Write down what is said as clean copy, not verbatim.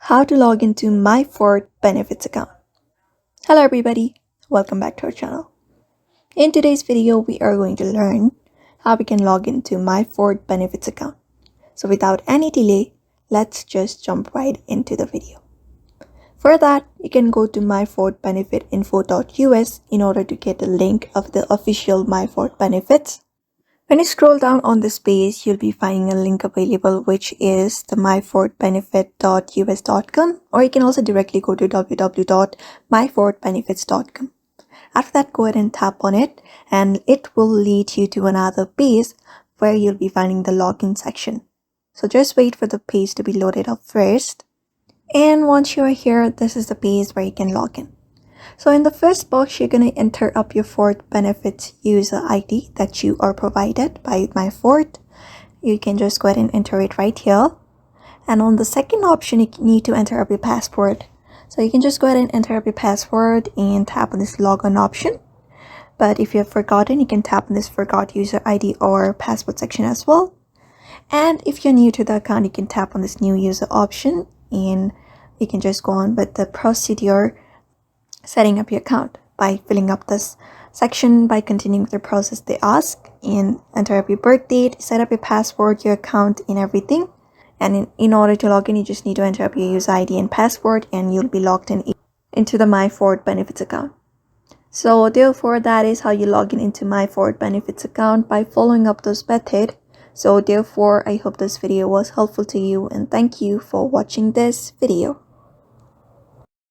How to log into MyFordBenefits account. Hello everybody, welcome back to our channel. In today's video, we are going to learn how we can log into MyFordBenefits account. So without any delay, let's just jump right into the video. For that, you can go to myfordbenefitinfo.us in order to get the link of the official MyFordBenefits. When you scroll down on this page, you'll be finding a link available, which is the myfordbenefit.us.com, or you can also directly go to www.myfordbenefits.com. After that, go ahead and tap on it, and it will lead you to another page where you'll be finding the login section. So just wait for the page to be loaded up first. And once you're here, this is the page where you can log in. So in the first box, you're going to enter up your MyFordBenefits user ID that you are provided by MyFord. You can just go ahead and enter it right here. And on the second option, you need to enter up your password. So you can just go ahead and enter up your password and tap on this login option. But if you have forgotten, you can tap on this forgot user ID or password section as well. And if you're new to the account, you can tap on this new user option and you can just go on with the procedure setting up your account by filling up this section, by continuing with the process they ask, and enter up your birth date, set up your password, your account, and everything. And in order to log in, you just need to enter up your user ID and password, and you'll be logged into the MyFordBenefits account. So therefore, that is how you log in into MyFordBenefits account, by following up those methods. So therefore, I hope this video was helpful to you, and thank you for watching this video.